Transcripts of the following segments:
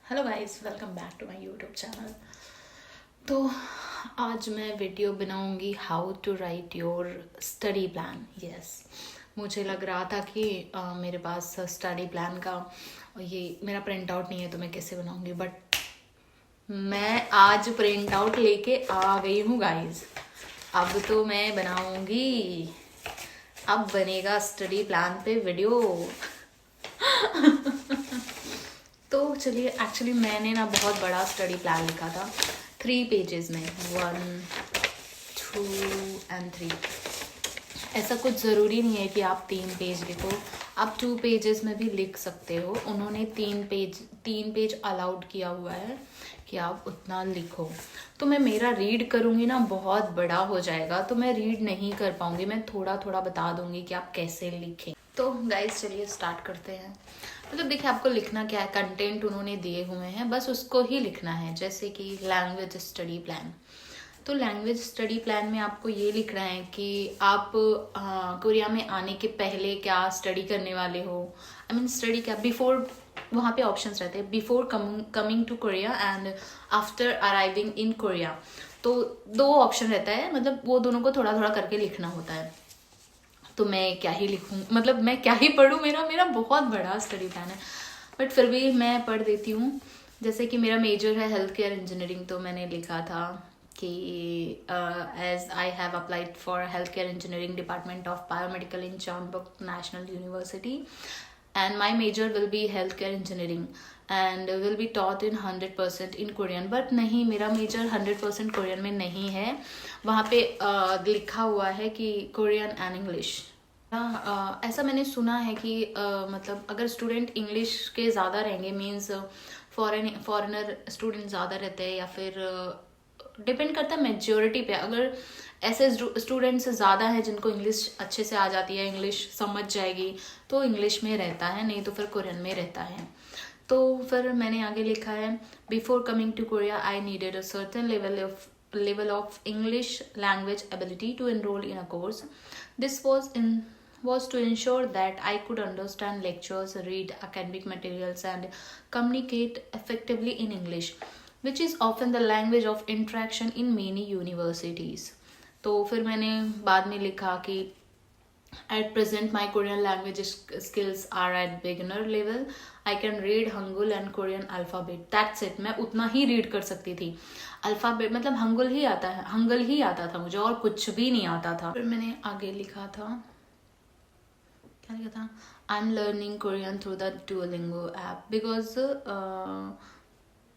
Hello guys, welcome back to my YouTube channel. तो आज मैं वीडियो बनाऊंगी how to write your study plan. Yes, मुझे लग रहा था कि मेरे पास स्टडी प्लान का ये मेरा प्रिंट आउट नहीं है तो मैं कैसे बनाऊंगी, बट मैं आज प्रिंट आउट लेके आ गई हूँ गाइस। अब तो मैं बनाऊंगी, अब बनेगा स्टडी प्लान पे वीडियो। तो चलिए, एक्चुअली मैंने ना बहुत बड़ा स्टडी प्लान लिखा था 3 पेजेस में, 1, 2 and 3। ऐसा कुछ ज़रूरी नहीं है कि आप 3 पेज लिखो, आप 2 पेजेस में भी लिख सकते हो। उन्होंने 3 पेज अलाउड किया हुआ है कि आप उतना लिखो। तो मैं मेरा रीड करूँगी ना, बहुत बड़ा हो जाएगा तो मैं रीड नहीं कर पाऊँगी। मैं थोड़ा थोड़ा बता दूँगी कि आप कैसे लिखें। तो गाइस चलिए स्टार्ट करते हैं। मतलब देखिए, आपको लिखना क्या है, कंटेंट उन्होंने दिए हुए हैं, बस उसको ही लिखना है। जैसे कि लैंग्वेज स्टडी प्लान, तो लैंग्वेज स्टडी प्लान में आपको ये लिखना है कि आप कोरिया में आने के पहले क्या स्टडी करने वाले हो। आई मीन स्टडी क्या, बिफोर, वहाँ पे ऑप्शंस रहते हैं, before coming to Korea and after arriving in Korea. तो 2 ऑप्शन रहता है, मतलब वो दोनों को थोड़ा थोड़ा करके लिखना होता है। तो मैं क्या ही लिखूँ, मतलब मैं क्या ही पढ़ूँ, मेरा बहुत बड़ा स्टडी प्लान है, बट फिर भी मैं पढ़ देती हूँ। जैसे कि मेरा मेजर है हेल्थ केयर इंजीनियरिंग, तो मैंने लिखा था कि as I have applied for health care engineering department of biomedical in Chonbuk National University and my major will be healthcare engineering and will be taught in 100% in Korean। But नहीं, मेरा major 100% Korean में नहीं है। वहाँ पे लिखा हुआ है कि कोरियन एंड इंग्लिश। ऐसा मैंने सुना है कि मतलब अगर स्टूडेंट इंग्लिश के ज़्यादा रहेंगे, मीन्स फॉरेनर स्टूडेंट ज़्यादा रहते हैं, या फिर डिपेंड करता है मेजोरिटी पे। अगर ऐसे स्टूडेंट्स ज़्यादा हैं जिनको इंग्लिश अच्छे से आ जाती है, इंग्लिश समझ जाएगी, तो इंग्लिश में रहता है, नहीं तो फिर कोरियन में रहता है। तो फिर मैंने आगे लिखा है, before coming to Korea I needed a certain level of English language ability to enroll in a course. This was to ensure that I could understand lectures, read academic materials and communicate effectively in English, which is often the language of interaction in many universities. तो फिर मैंने बाद में लिखा कि at present my Korean language skills are at beginner level. I can read Hangul and Korean alphabet. That's it. मैं उतना ही read कर सकती थी। अल्फ़ाबेट मतलब हंगुल ही आता है, हंगल ही आता था मुझे, और कुछ भी नहीं आता था। फिर मैंने आगे लिखा था, क्या लिखा था, I am learning Korean through the Duolingo app because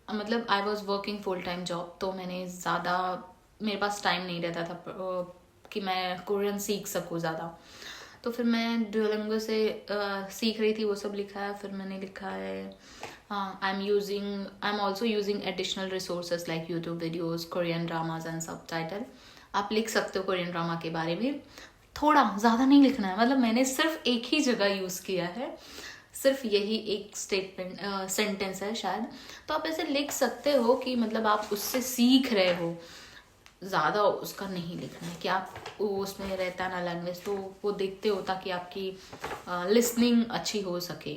मतलब I was working full time job, तो मैंने ज़्यादा, मेरे पास टाइम नहीं रहता था कि मैं कोरियन सीख सकूँ ज़्यादा। तो फिर मैं डुओलिंगो से सीख रही थी, वो सब लिखा है। फिर मैंने लिखा है I am also using additional resources like YouTube videos, Korean dramas and subtitle. आप लिख सकते हो कोरियन ड्रामा के बारे में, थोड़ा ज़्यादा नहीं लिखना है। मतलब मैंने सिर्फ एक ही जगह यूज़ किया है, सिर्फ यही एक स्टेटमेंट सेंटेंस है शायद। तो आप ऐसे लिख सकते हो कि मतलब आप उससे सीख रहे हो, ज़्यादा उसका नहीं लिखना है कि आप उसमें रहता है ना लैंग्वेज, तो वो देखते हो ताकि आपकी लिसनिंग अच्छी हो सके।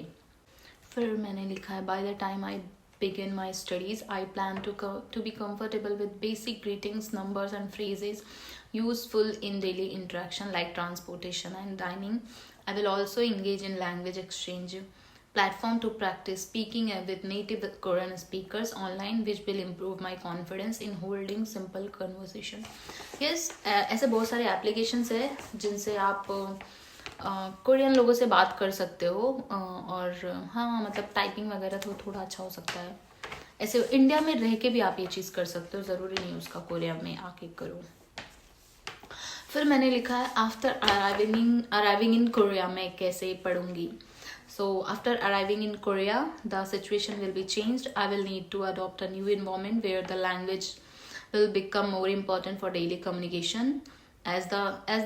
फिर मैंने लिखा है, by the time I begin my studies, I plan to be comfortable with basic greetings, numbers and phrases useful in daily interaction like transportation and dining. I will also engage in language exchange platform to practice speaking with native Korean speakers online, which will improve my confidence in holding simple conversation. Yes, ऐसे बहुत सारे applications है जिनसे आप Korean लोगों से बात कर सकते हो, और हाँ मतलब टाइपिंग वगैरह तो थोड़ा अच्छा हो सकता है। ऐसे इंडिया में रह के भी आप ये चीज़ कर सकते हो, ज़रूरी नहीं उसका कोरिया में आके करो। फिर मैंने लिखा है, आफ्टर अराइविंग इन कोरिया मैं कैसे पढ़ूंगी। So after arriving in Korea, the situation will be changed. I will need to adopt a new environment where the language will become more important for daily communication. As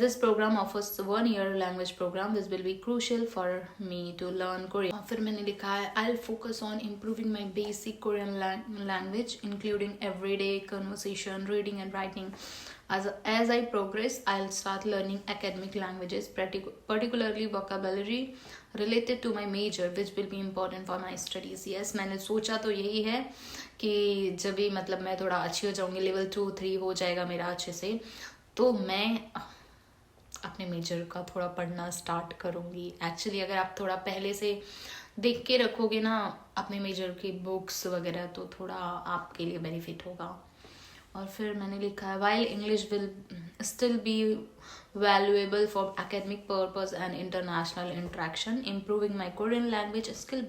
this program offers 1-year language program, this will be crucial for me to learn Korean. फिर मैंने लिखा है, I'll focus on improving my basic Korean language, including everyday conversation, reading and writing. As I progress, I'll start learning academic languages, particularly vocabulary, related to my major which will be important for my studies. Yes, मैंने सोचा तो यही है कि जब भी मतलब मैं थोड़ा अच्छी हो जाऊंगी, लेवल 2-3 हो जाएगा मेरा अच्छे से, तो मैं अपने मेजर का थोड़ा पढ़ना स्टार्ट करूँगी. एक्चुअली अगर आप थोड़ा पहले से देख के रखोगे ना अपने मेजर की बुक्स वगैरह, तो थोड़ा आपके लिए बेनिफिट होगा. और फिर मैंने लिखा है while English will still be valuable for academic purpose and international interaction, improving my Korean language skill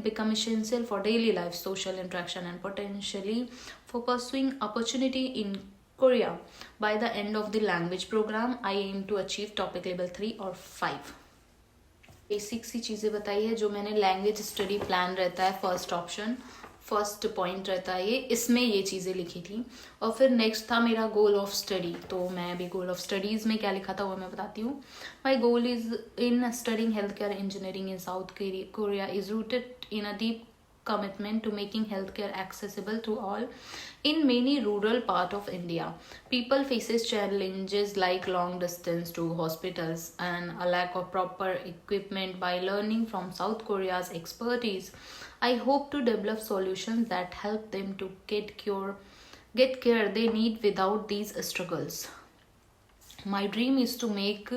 become essential for daily life, social interaction, and potentially for pursuing opportunity in Korea. By the end of the language program, I aim to achieve topic level 3 or 5. Basic सी चीज़ें बताई है जो मैंने language study plan रहता है, first point रहता है ये, इसमें ये चीज़ें लिखी थी. और फिर नेक्स्ट था मेरा गोल ऑफ स्टडी. तो मैं अभी गोल ऑफ स्टडीज़ में क्या लिखा था वो मैं बताती हूँ. My goal is in studying health care engineering in South Korea is rooted in a deep commitment to making healthcare accessible to all in many rural part of India. People faces challenges like long distance to hospitals and a lack of proper equipment. By learning from South Korea's expertise, I hope to develop solutions that help them to get care they need without these struggles. My dream is to make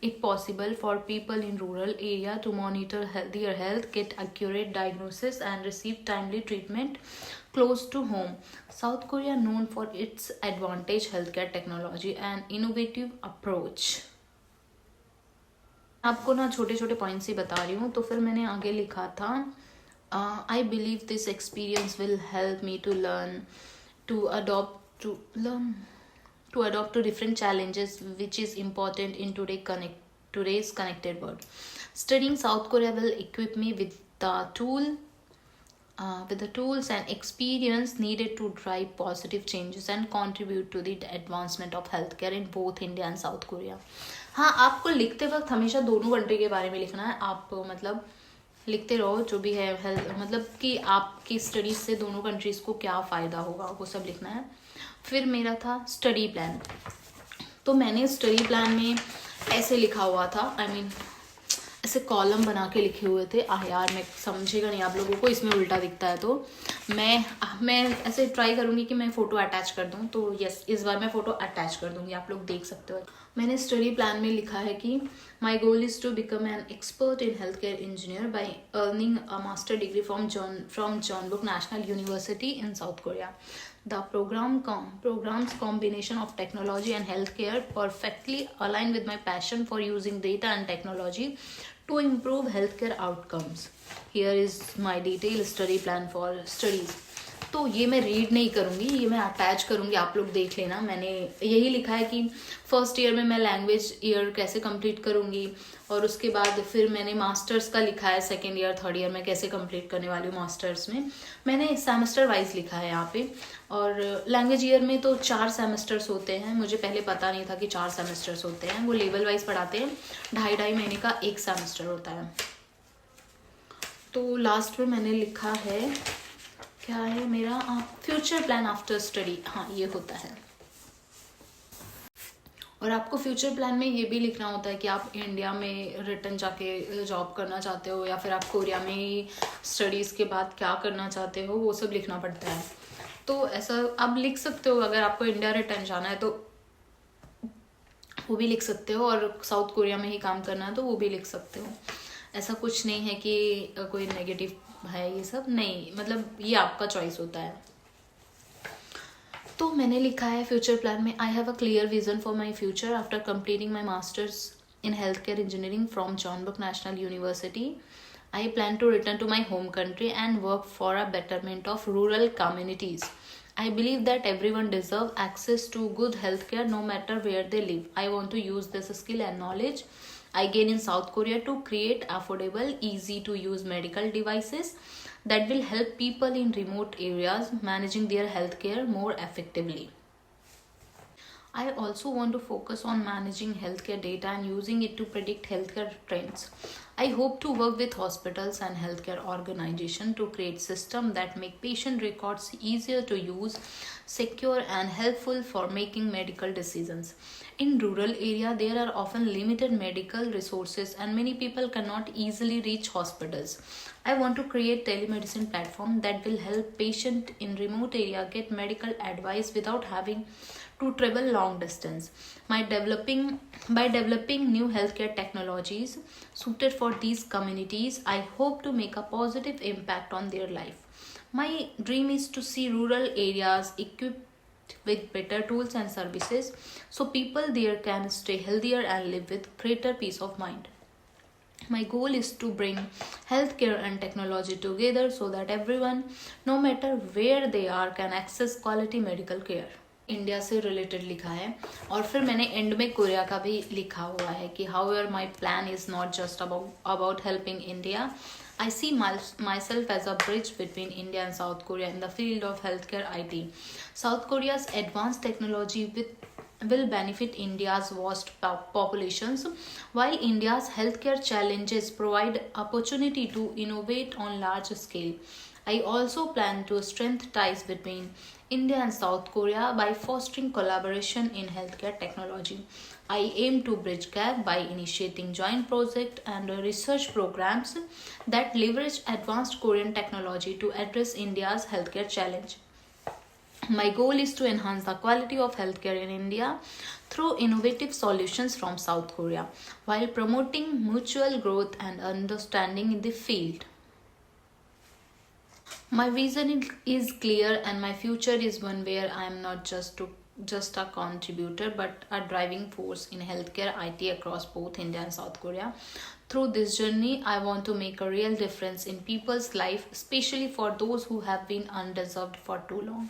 it possible for people in rural area to monitor their health, get accurate diagnosis, and receive timely treatment close to home. South Korea known for its advanced healthcare technology and innovative approach. आपको ना छोटे छोटे points ही बता रही हूँ. तो फिर मैंने आगे लिखा था I believe this experience will help me to adapt to different challenges, which is important in today's connected world. Studying South Korea will equip me with the tools and experience needed to drive positive changes and contribute to the advancement of healthcare in both India and South Korea. हाँ, आपको लिखते वक्त हमेशा दोनों country के बारे में लिखना है. आप मतलब लिखते रहो जो भी है हेल्थ, मतलब कि आपकी स्टडीज से दोनों कंट्रीज को क्या फ़ायदा होगा वो सब लिखना है. फिर मेरा था स्टडी प्लान. तो मैंने स्टडी प्लान में ऐसे लिखा हुआ था, ऐसे कॉलम बना के लिखे हुए थे. यार मैं समझेगा नहीं आप लोगों को, इसमें उल्टा दिखता है तो मैं ऐसे ट्राई करूँगी कि मैं फ़ोटो अटैच कर दूँ. तो यस, इस बार मैं फ़ोटो अटैच कर दूँगी, आप लोग देख सकते हो. मैंने स्टडी प्लान में लिखा है कि my goal is to become an expert in health care engineer by earning a master degree from Jeonbuk National University in South Korea. The program's combination of technology and healthcare perfectly align with my passion for using data and technology to improve healthcare outcomes. Here is my detailed study plan for studies. तो ये मैं read नहीं करूँगी, ये मैं attach करूँगी, आप लोग देख लेना. मैंने यही लिखा है कि फर्स्ट ईयर में मैं लैंग्वेज ईयर कैसे कंप्लीट करूँगी, और उसके बाद फिर मैंने मास्टर्स का लिखा है सेकेंड ईयर थर्ड ईयर में कैसे कंप्लीट करने वाली हूँ. मास्टर्स में मैंने सेमेस्टर वाइज लिखा है यहाँ पे. और लैंग्वेज ईयर में तो 4 सेमेस्टर्स होते हैं. मुझे पहले पता नहीं था कि 4 सेमेस्टर्स होते हैं. वो लेवल वाइज पढ़ाते हैं. 2.5 महीने का एक सेमेस्टर होता है. तो लास्ट में मैंने लिखा है, क्या है मेरा, फ्यूचर प्लान आफ्टर स्टडी. हाँ, ये होता है. और आपको फ्यूचर प्लान में ये भी लिखना होता है कि आप इंडिया में रिटर्न जाके जॉब करना चाहते हो या फिर आप कोरिया में ही स्टडीज़ के बाद क्या करना चाहते हो, वो सब लिखना पड़ता है. तो ऐसा आप लिख सकते हो. अगर आपको इंडिया रिटर्न जाना है तो वो भी लिख सकते हो, और साउथ कोरिया में ही काम करना है तो वो भी लिख सकते हो. ऐसा कुछ नहीं है कि कोई नेगेटिव है, ये सब नहीं, मतलब ये आपका चॉइस होता है. तो मैंने लिखा है फ्यूचर प्लान में, I have a clear vision for my future after completing my masters in health care engineering from Jeonbuk National University. I plan to return to my home country and work for a betterment of rural communities. I believe that everyone deserves access to good healthcare no matter where they live. I want to use this skill and knowledge I gain in South Korea to create affordable, easy to use medical devices that will help people in remote areas managing their healthcare more effectively. I also want to focus on managing healthcare data and using it to predict healthcare trends. I hope to work with hospitals and healthcare organizations to create systems that make patient records easier to use, secure and helpful for making medical decisions. In rural area there are often limited medical resources and many people cannot easily reach hospitals. I want to create telemedicine platform that will help patient in remote area get medical advice without having to travel long distance. By developing new healthcare technologies suited for these communities, I hope to make a positive impact on their life. My dream is to see rural areas equipped with better tools and services so people there can stay healthier and live with greater peace of mind. My goal is to bring healthcare and technology together so that everyone, no matter where they are, can access quality medical care. India से related लिखा है और फिर मैंने and में Korea का भी लिखा हुआ है कि how ever my plan is not just about helping India. I see myself as a bridge between India and South Korea in the field of healthcare IT. South Korea's advanced technology will benefit India's vast populations, while India's healthcare challenges provide opportunity to innovate on large scale. I also plan to strengthen ties between India and South Korea by fostering collaboration in healthcare technology. I aim to bridge gap by initiating joint projects and research programs that leverage advanced Korean technology to address India's healthcare challenge. My goal is to enhance the quality of healthcare in India through innovative solutions from South Korea while promoting mutual growth and understanding in the field. My vision is clear and my future is one where I am not just a contributor but a driving force in healthcare IT across both India and South Korea. Through this journey, I want to make a real difference in people's life, especially for those who have been undeserved for too long.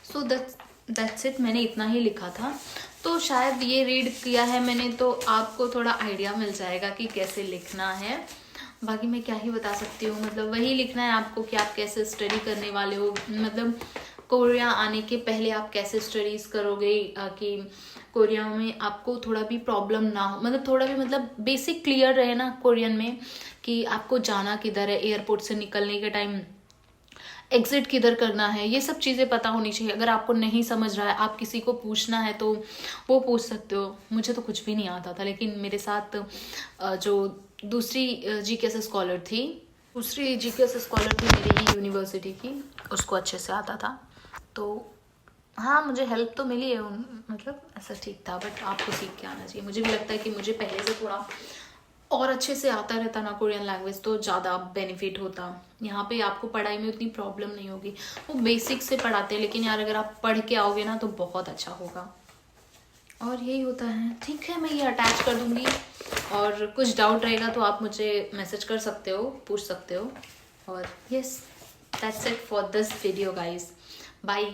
So that's it. मैंने इतना ही लिखा था, तो शायद ये read किया है मैंने तो आपको थोड़ा आइडिया मिल जाएगा कि कैसे लिखना है. बाकी मैं क्या ही बता सकती हूँ, मतलब वही लिखना है आपको कि आप कैसे स्टडी करने वाले हो, मतलब कोरिया आने के पहले आप कैसे स्टडीज करोगे कि कोरिया में आपको थोड़ा भी प्रॉब्लम ना हो, मतलब थोड़ा भी मतलब बेसिक क्लियर रहे ना कोरियन में कि आपको जाना किधर है, एयरपोर्ट से निकलने के टाइम एग्जिट किधर करना है, ये सब चीज़ें पता होनी चाहिए. अगर आपको नहीं समझ रहा है, आप किसी को पूछना है तो वो पूछ सकते हो. मुझे तो कुछ भी नहीं आता था, लेकिन मेरे साथ जो दूसरी जीकेएस स्कॉलर थी मेरी ही यूनिवर्सिटी की, उसको अच्छे से आता था. तो हाँ, मुझे हेल्प तो मिली है, मतलब ऐसा ठीक था. बट आपको सीख के आना चाहिए. मुझे भी लगता है कि मुझे पहले से थोड़ा और अच्छे से आता रहता ना कोरियन लैंग्वेज तो ज़्यादा बेनिफिट होता. यहाँ पे आपको पढ़ाई में उतनी प्रॉब्लम नहीं होगी, वो बेसिक से पढ़ाते हैं, लेकिन यार अगर आप पढ़ के आओगे ना तो बहुत अच्छा होगा. और यही होता है. ठीक है, मैं ये अटैच कर दूँगी और कुछ डाउट रहेगा तो आप मुझे मैसेज कर सकते हो, पूछ सकते हो. और yes, that's it for this video guys. Bye.